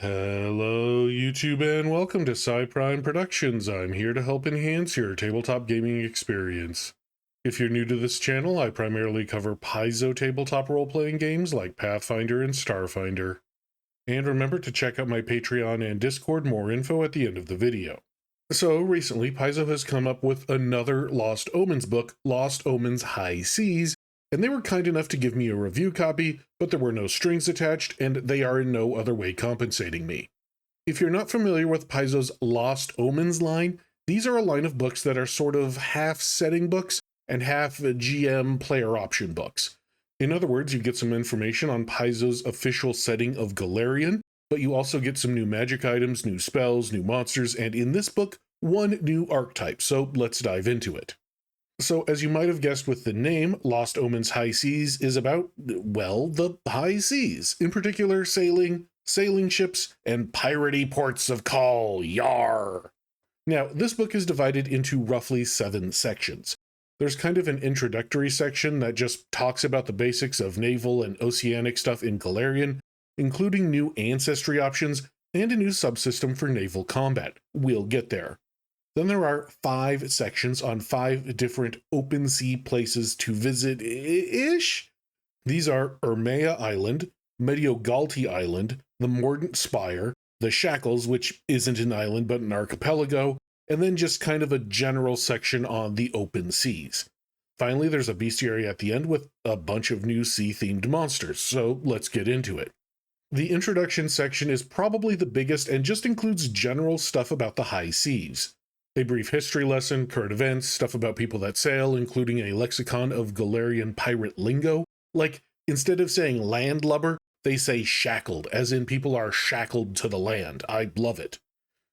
Hello, YouTube, and welcome to Prime Productions. I'm here to help enhance your tabletop gaming experience. If you're new to this channel, I primarily cover Paizo tabletop role-playing games like Pathfinder and Starfinder. And remember to check out my Patreon and Discord, more info at the end of the video. So recently, Paizo has come up with another Lost Omens book, Lost Omens High Seas, and they were kind enough to give me a review copy, but there were no strings attached, and they are in no other way compensating me. If you're not familiar with Paizo's Lost Omens line, these are a line of books that are sort of half setting books and half GM player option books. In other words, you get some information on Paizo's official setting of Golarion, but you also get some new magic items, new spells, new monsters, and in this book, one new archetype, so let's dive into it. So, as you might have guessed with the name, Lost Omens High Seas is about, well, the high seas. In particular, sailing ships, and piratey ports of call, YAR. Now, this book is divided into roughly 7 sections. There's kind of an introductory section that just talks about the basics of naval and oceanic stuff in Golarion, including new ancestry options and a new subsystem for naval combat. We'll get there. Then there are 5 sections on 5 different open sea places to visit-ish. These are Hermea Island, Mediogalti Island, the Mordant Spire, the Shackles, which isn't an island but an archipelago, and then just kind of a general section on the open seas. Finally, there's a Bestiary at the end with a bunch of new sea-themed monsters, so let's get into it. The introduction section is probably the biggest and just includes general stuff about the high seas. A brief history lesson, current events, stuff about people that sail, including a lexicon of Golarion pirate lingo. Like, instead of saying landlubber, they say shackled, as in people are shackled to the land. I love it.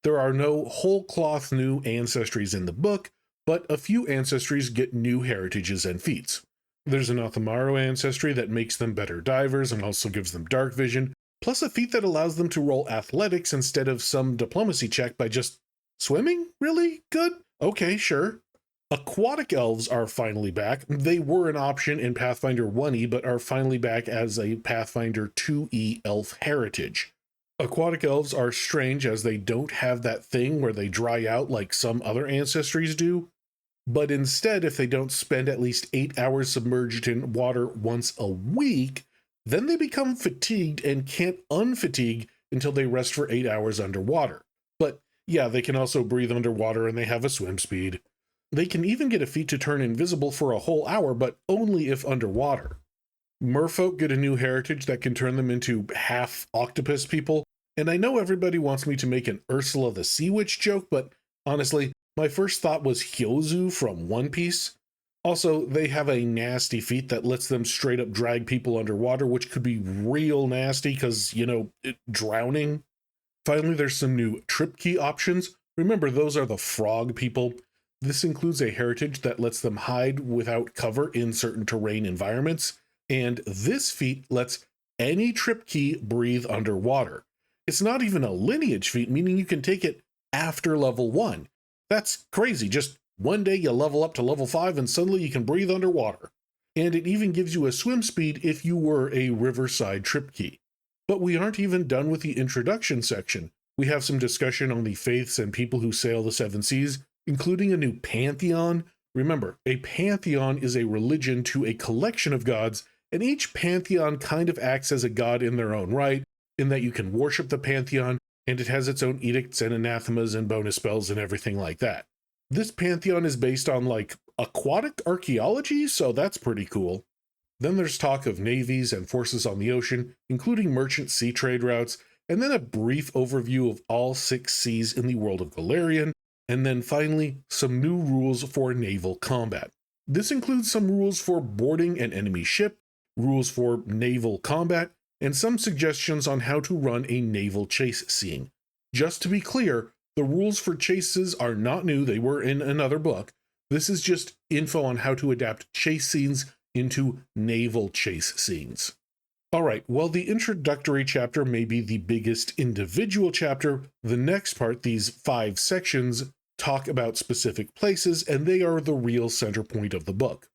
There are no whole cloth new ancestries in the book, but a few ancestries get new heritages and feats. There's an Othamaro ancestry that makes them better divers and also gives them dark vision, plus a feat that allows them to roll athletics instead of some diplomacy check by just swimming? Really? Good? Okay, sure. Aquatic elves are finally back. They were an option in Pathfinder 1e, but are finally back as a Pathfinder 2e elf heritage. Aquatic elves are strange as they don't have that thing where they dry out like some other ancestries do, but instead, if they don't spend at least 8 hours submerged in water once a week, then they become fatigued and can't unfatigue until they rest for 8 hours underwater. But yeah, they can also breathe underwater and they have a swim speed. They can even get a feat to turn invisible for a whole hour, but only if underwater. Merfolk get a new heritage that can turn them into half octopus people, and I know everybody wants me to make an Ursula the Sea Witch joke, but honestly, my first thought was Hyozu from One Piece. Also, they have a nasty feat that lets them straight up drag people underwater, which could be real nasty because, drowning. Finally, there's some new trip key options. Remember, those are the frog people. This includes a heritage that lets them hide without cover in certain terrain environments, and this feat lets any trip key breathe underwater. It's not even a lineage feat, meaning you can take it after level 1. That's crazy. Just one day you level up to level 5 and suddenly you can breathe underwater. And it even gives you a swim speed if you were a riverside trip key. But we aren't even done with the introduction section. We have some discussion on the faiths and people who sail the 7 seas, including a new pantheon. Remember, a pantheon is a religion to a collection of gods, and each pantheon kind of acts as a god in their own right, in that you can worship the pantheon, and it has its own edicts and anathemas and bonus spells and everything like that. This pantheon is based on, aquatic archaeology, so that's pretty cool. Then there's talk of navies and forces on the ocean, including merchant sea trade routes, and then a brief overview of all 6 seas in the world of Golarion, and then finally, some new rules for naval combat. This includes some rules for boarding an enemy ship, rules for naval combat, and some suggestions on how to run a naval chase scene. Just to be clear, the rules for chases are not new, they were in another book. This is just info on how to adapt chase scenes into naval chase scenes. Alright, while the introductory chapter may be the biggest individual chapter, the next part, these 5 sections, talk about specific places, and they are the real center point of the book.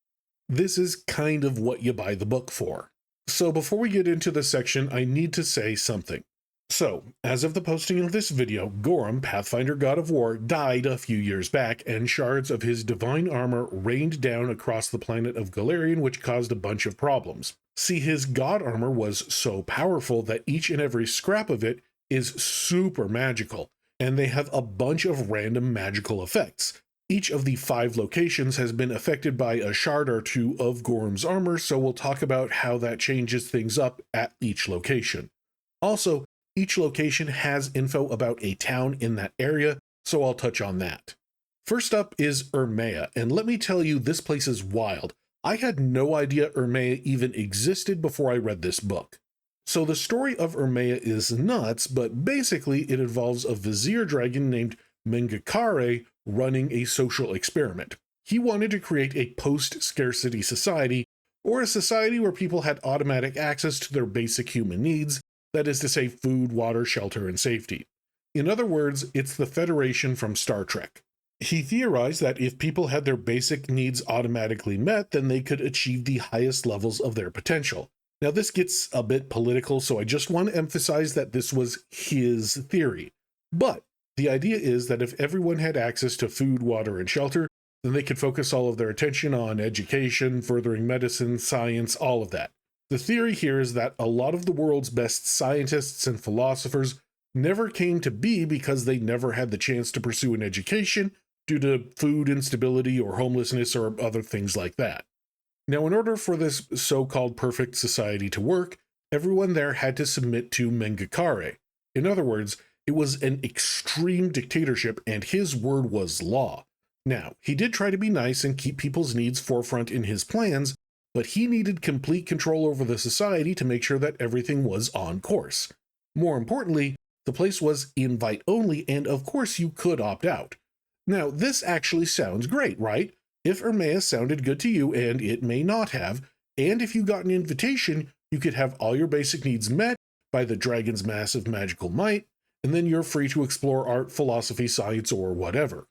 This is kind of what you buy the book for. So before we get into the section, I need to say something. So, as of the posting of this video, Gorham, Pathfinder God of War, died a few years back, and shards of his divine armor rained down across the planet of Galarian, which caused a bunch of problems. See, his god armor was so powerful that each and every scrap of it is super magical, and they have a bunch of random magical effects. Each of the 5 locations has been affected by a shard or 2 of Gorham's armor, so we'll talk about how that changes things up at each location. Also, each location has info about a town in that area, so I'll touch on that. First up is Hermea, and let me tell you, this place is wild. I had no idea Hermea even existed before I read this book. So the story of Hermea is nuts, but basically it involves a vizier dragon named Mengakare running a social experiment. He wanted to create a post-scarcity society, or a society where people had automatic access to their basic human needs, that is to say food, water, shelter, and safety. In other words, it's the Federation from Star Trek. He theorized that if people had their basic needs automatically met, then they could achieve the highest levels of their potential. Now this gets a bit political, so I just want to emphasize that this was his theory. But the idea is that if everyone had access to food, water, and shelter, then they could focus all of their attention on education, furthering medicine, science, all of that. The theory here is that a lot of the world's best scientists and philosophers never came to be because they never had the chance to pursue an education due to food instability or homelessness or other things like that. Now, in order for this so-called perfect society to work, everyone there had to submit to Mengakare. In other words, it was an extreme dictatorship and his word was law. Now, he did try to be nice and keep people's needs forefront in his plans, but he needed complete control over the society to make sure that everything was on course. More importantly, the place was invite only, and of course you could opt out. Now, this actually sounds great, right? If Hermea sounded good to you, and it may not have, and if you got an invitation, you could have all your basic needs met by the dragon's massive magical might, and then you're free to explore art, philosophy, science, or whatever.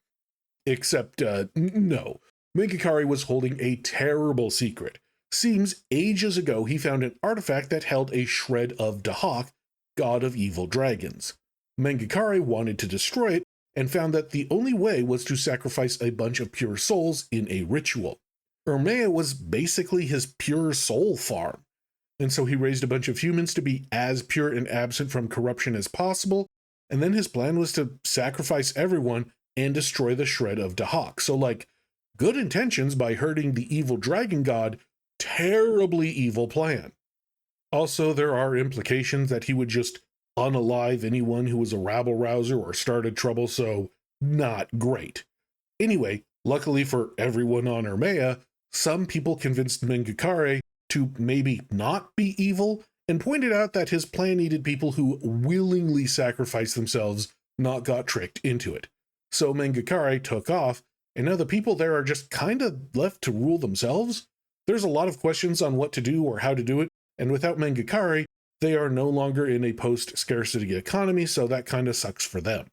Except, no. Mengakare was holding a terrible secret. Seems ages ago he found an artifact that held a shred of Dahak, god of evil dragons. Mengakare wanted to destroy it and found that the only way was to sacrifice a bunch of pure souls in a ritual. Hermea was basically his pure soul farm, and so he raised a bunch of humans to be as pure and absent from corruption as possible, and then his plan was to sacrifice everyone and destroy the shred of Dahak. So like, good intentions by hurting the evil dragon god, terribly evil plan. Also, there are implications that he would just unalive anyone who was a rabble-rouser or started trouble, so not great. Anyway, luckily for everyone on Hermea, some people convinced Mengakare to maybe not be evil, and pointed out that his plan needed people who willingly sacrificed themselves, not got tricked into it. So Mengakare took off, and now the people there are just kinda left to rule themselves. There's a lot of questions on what to do or how to do it, and without Mengakare, they are no longer in a post-scarcity economy, so that kinda sucks for them.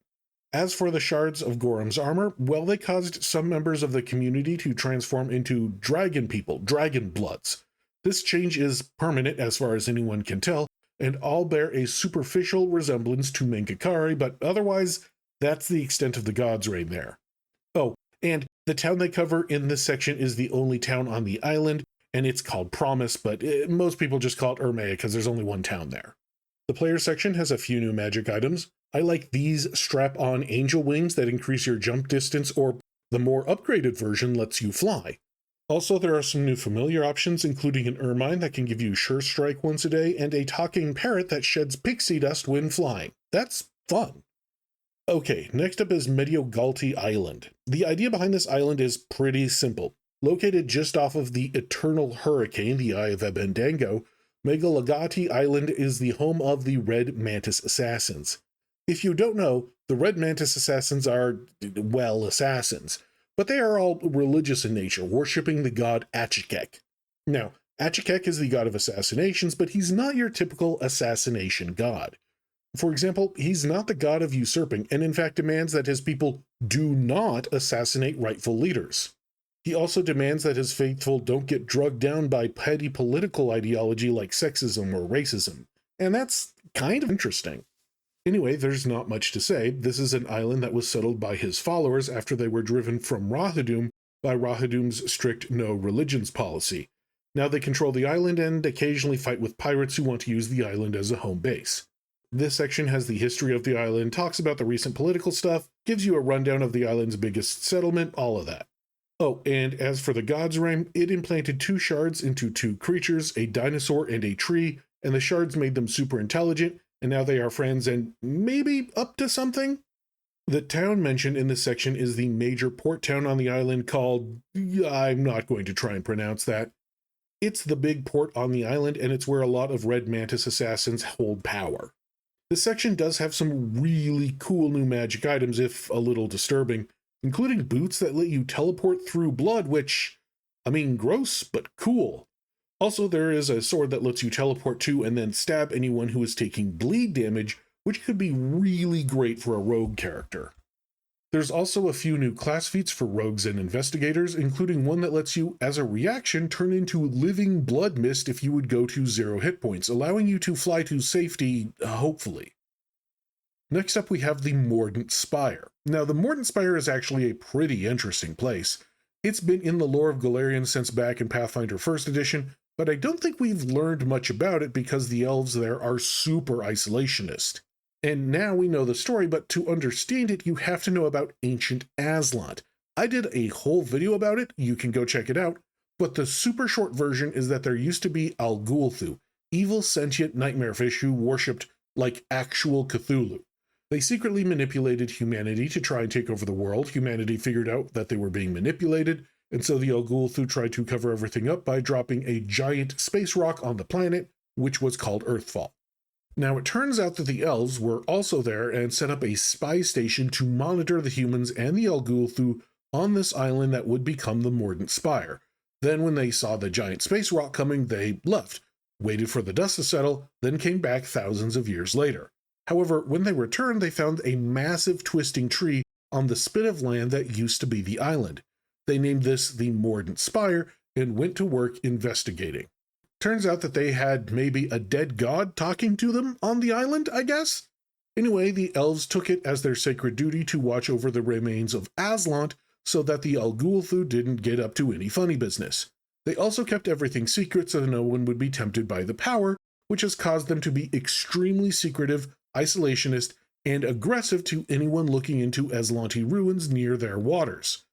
As for the shards of Gorham's armor, well, they caused some members of the community to transform into dragon people, dragon bloods. This change is permanent as far as anyone can tell, and all bear a superficial resemblance to Mengakare, but otherwise, that's the extent of the god's reign there. Oh, and the town they cover in this section is the only town on the island, and it's called Promise, but most people just call it Hermea because there's only one town there. The player section has a few new magic items. I like these strap-on angel wings that increase your jump distance, or the more upgraded version lets you fly. Also, there are some new familiar options, including an ermine that can give you sure strike once a day, and a talking parrot that sheds pixie dust when flying. That's fun. Okay, next up is Mediogalti Island. The idea behind this island is pretty simple. Located just off of the eternal hurricane, the Eye of Ebendango, Mediogalti Island is the home of the Red Mantis Assassins. If you don't know, the Red Mantis Assassins are, well, assassins, but they are all religious in nature, worshipping the god Achikek. Now, Achikek is the god of assassinations, but he's not your typical assassination god. For example, he's not the god of usurping, and in fact demands that his people do not assassinate rightful leaders. He also demands that his faithful don't get drugged down by petty political ideology like sexism or racism, and that's kind of interesting. Anyway, there's not much to say. This is an island that was settled by his followers after they were driven from Rohadum by Rohadum's strict no religions policy. Now they control the island and occasionally fight with pirates who want to use the island as a home base. This section has the history of the island, talks about the recent political stuff, gives you a rundown of the island's biggest settlement, all of that. Oh, and as for the God's Realm, it implanted 2 shards into 2 creatures, a dinosaur and a tree, and the shards made them super intelligent, and now they are friends and maybe up to something? The town mentioned in this section is the major port town on the island called... I'm not going to try and pronounce that. It's the big port on the island, and it's where a lot of Red Mantis assassins hold power. This section does have some really cool new magic items, if a little disturbing, including boots that let you teleport through blood, which, I mean, gross, but cool. Also, there is a sword that lets you teleport to and then stab anyone who is taking bleed damage, which could be really great for a rogue character. There's also a few new class feats for rogues and investigators, including one that lets you, as a reaction, turn into living blood mist if you would go to 0 hit points, allowing you to fly to safety, hopefully. Next up we have the Mordant Spire. Now the Mordant Spire is actually a pretty interesting place. It's been in the lore of Golarion since back in Pathfinder 1st edition, but I don't think we've learned much about it because the elves there are super isolationist. And now we know the story, but to understand it, you have to know about ancient Aslant. I did a whole video about it, you can go check it out, but the super short version is that there used to be Algulthu, evil sentient nightmare fish who worshipped like actual Cthulhu. They secretly manipulated humanity to try and take over the world. Humanity figured out that they were being manipulated, and so the Algulthu tried to cover everything up by dropping a giant space rock on the planet, which was called Earthfall. Now, it turns out that the elves were also there and set up a spy station to monitor the humans and the Algulthu on this island that would become the Mordant Spire. Then when they saw the giant space rock coming, they left, waited for the dust to settle, then came back thousands of years later. However, when they returned, they found a massive twisting tree on the spit of land that used to be the island. They named this the Mordant Spire and went to work investigating. Turns out that they had maybe a dead god talking to them on the island, I guess? Anyway, the elves took it as their sacred duty to watch over the remains of Aslant so that the Algulthu didn't get up to any funny business. They also kept everything secret so no one would be tempted by the power, which has caused them to be extremely secretive, isolationist, and aggressive to anyone looking into Aslanti ruins near their waters.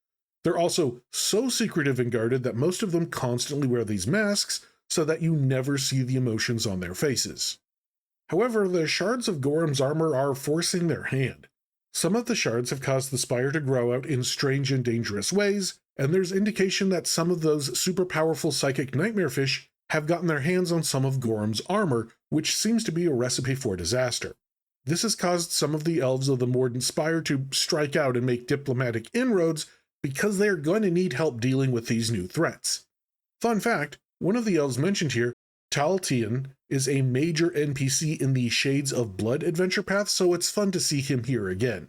They're also so secretive and guarded that most of them constantly wear these masks so that you never see the emotions on their faces. However, the shards of Gorham's armor are forcing their hand. Some of the shards have caused the spire to grow out in strange and dangerous ways, and there's indication that some of those super powerful psychic nightmare fish have gotten their hands on some of Gorham's armor, which seems to be a recipe for disaster. This has caused some of the elves of the Mordant Spire to strike out and make diplomatic inroads because they're going to need help dealing with these new threats. Fun fact, one of the elves mentioned here, Taltian, is a major NPC in the Shades of Blood adventure path, so it's fun to see him here again.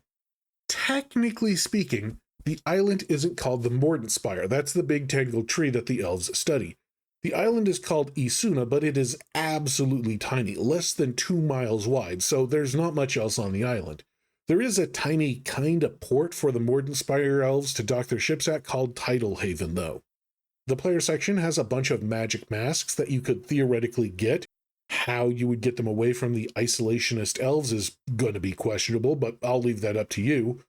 Technically speaking, the island isn't called the Mordant Spire. That's the big tangled tree that the elves study. The island is called Isuna, but it is absolutely tiny, less than 2 miles wide, so there's not much else on the island. There is a tiny kind of port for the Mordant Spire elves to dock their ships at called Tidal Haven, though. The player section has a bunch of magic masks that you could theoretically get. How you would get them away from the isolationist elves is going to be questionable, but I'll leave that up to you.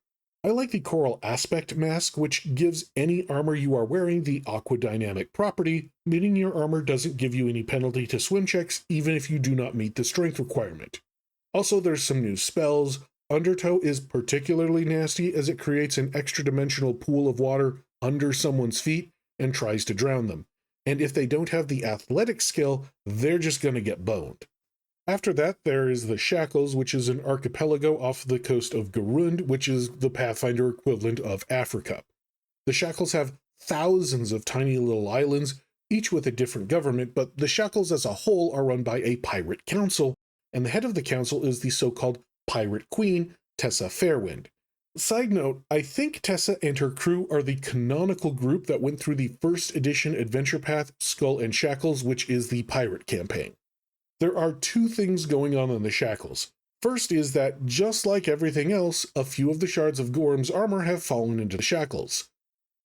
I like the Coral Aspect mask, which gives any armor you are wearing the aquadynamic property, meaning your armor doesn't give you any penalty to swim checks, even if you do not meet the strength requirement. Also, there's some new spells. Undertow is particularly nasty as it creates an extra-dimensional pool of water under someone's feet and tries to drown them. And if they don't have the athletic skill, they're just going to get boned. After that, there is the Shackles, which is an archipelago off the coast of Garund, which is the Pathfinder equivalent of Africa. The Shackles have thousands of tiny little islands, each with a different government, but the Shackles as a whole are run by a pirate council, and the head of the council is the so-called pirate queen, Tessa Fairwind. Side note, I think Tessa and her crew are the canonical group that went through the first edition adventure path, Skull and Shackles, which is the pirate campaign. There are 2 things going on in the Shackles. First is that, just like everything else, a few of the shards of Gorm's armor have fallen into the Shackles.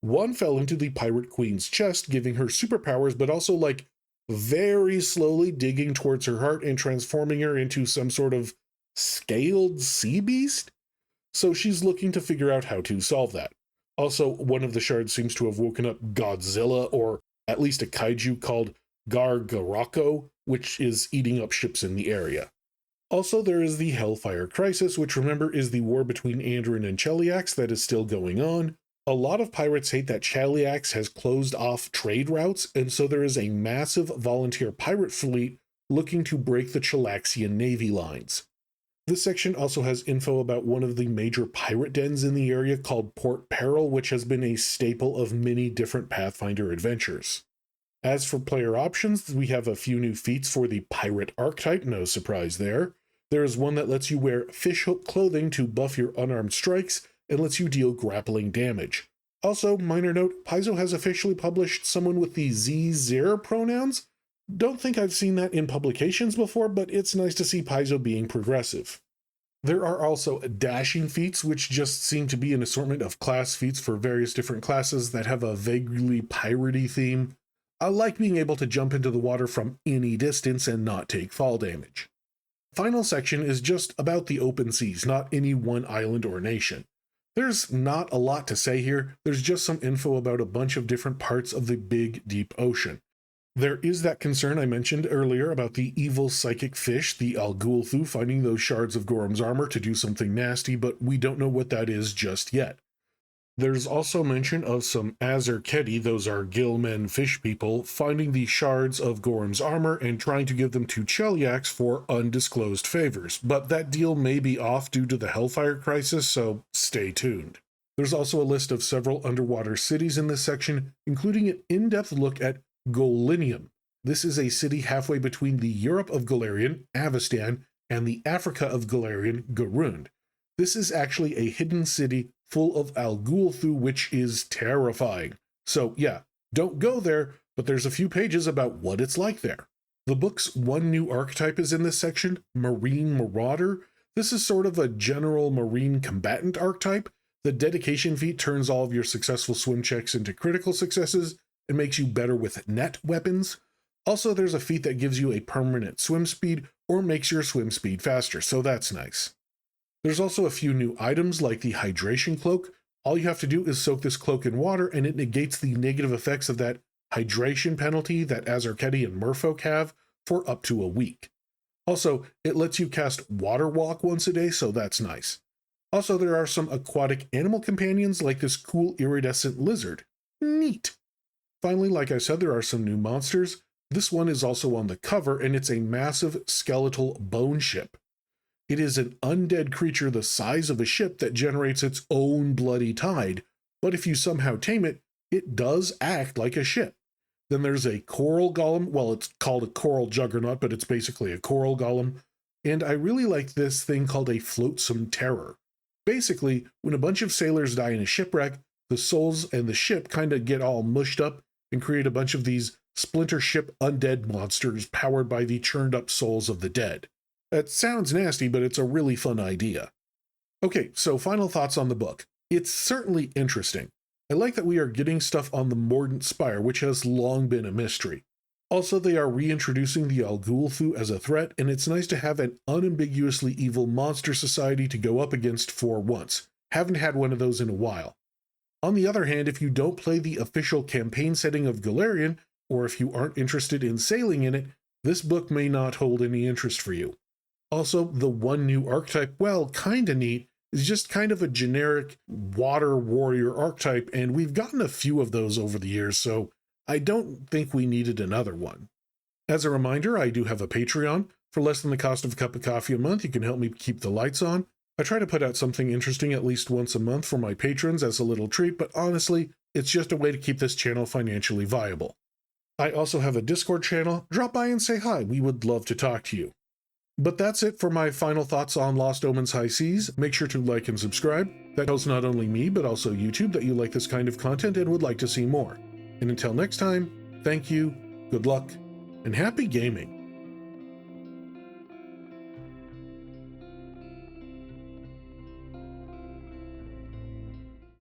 One fell into the Pirate Queen's chest, giving her superpowers, but also, like, very slowly digging towards her heart and transforming her into some sort of scaled sea beast? So she's looking to figure out how to solve that. Also, one of the shards seems to have woken up Godzilla, or at least a kaiju called Gargarako, which is eating up ships in the area. Also, there is the Hellfire Crisis, which, remember, is the war between Andrin and Cheliax that is still going on. A lot of pirates hate that Cheliax has closed off trade routes, and so there is a massive volunteer pirate fleet looking to break the Chelaxian navy lines. This section also has info about one of the major pirate dens in the area called Port Peril, which has been a staple of many different Pathfinder adventures. As for player options, we have a few new feats for the pirate archetype, no surprise there. There is one that lets you wear fishhook clothing to buff your unarmed strikes and lets you deal grappling damage. Also, minor note, Paizo has officially published someone with the Z-Zer pronouns. Don't think I've seen that in publications before, but it's nice to see Paizo being progressive. There are also dashing feats, which just seem to be an assortment of class feats for various different classes that have a vaguely piratey theme. I like being able to jump into the water from any distance and not take fall damage. Final section is just about the open seas, not any one island or nation. There's not a lot to say here, there's just some info about a bunch of different parts of the big, deep ocean. There is that concern I mentioned earlier about the evil psychic fish, the Algulthu, finding those shards of Gorm's armor to do something nasty, but we don't know what that is just yet. There's also mention of some Azarketi, those are gillmen fish people, finding the shards of Gorm's armor and trying to give them to Cheliax for undisclosed favors, but that deal may be off due to the Hellfire Crisis, so stay tuned. There's also a list of several underwater cities in this section, including an in-depth look at Golinium. This is a city halfway between the Europe of Golarion, Avestan, and the Africa of Golarion, Garund. This is actually a hidden city full of Algulthu, which is terrifying. So yeah, don't go there, but there's a few pages about what it's like there. The book's one new archetype is in this section, Marine Marauder. This is sort of a general marine combatant archetype. The dedication feat turns all of your successful swim checks into critical successes and makes you better with net weapons. Also, there's a feat that gives you a permanent swim speed or makes your swim speed faster, so that's nice. There's also a few new items like the Hydration Cloak. All you have to do is soak this cloak in water and it negates the negative effects of that hydration penalty that Azarketi and Merfolk have for up to a week. Also, it lets you cast Water Walk once a day, so that's nice. Also, there are some aquatic animal companions like this cool iridescent lizard. Neat! Finally, like I said, there are some new monsters. This one is also on the cover, and it's a massive skeletal bone ship. It is an undead creature the size of a ship that generates its own bloody tide, but if you somehow tame it, it does act like a ship. Then there's a coral golem. Well, it's called a coral juggernaut, but it's basically a coral golem. And I really like this thing called a flotsam terror. Basically, when a bunch of sailors die in a shipwreck, the souls and the ship kind of get all mushed up and create a bunch of these splinter ship undead monsters powered by the churned up souls of the dead. That sounds nasty, but it's a really fun idea. Okay, so final thoughts on the book. It's certainly interesting. I like that we are getting stuff on the Mordant Spire, which has long been a mystery. Also, they are reintroducing the Algulthu as a threat, and it's nice to have an unambiguously evil monster society to go up against for once. Haven't had one of those in a while. On the other hand, if you don't play the official campaign setting of Golarion, or if you aren't interested in sailing in it, this book may not hold any interest for you. Also, the one new archetype, well, kinda neat, is just kind of a generic water warrior archetype, and we've gotten a few of those over the years, so I don't think we needed another one. As a reminder, I do have a Patreon. For less than the cost of a cup of coffee a month, you can help me keep the lights on. I try to put out something interesting at least once a month for my patrons as a little treat, but honestly, it's just a way to keep this channel financially viable. I also have a Discord channel. Drop by and say hi. We would love to talk to you. But that's it for my final thoughts on Lost Omens High Seas. Make sure to like and subscribe. That tells not only me, but also YouTube that you like this kind of content and would like to see more. And until next time, thank you, good luck, and happy gaming.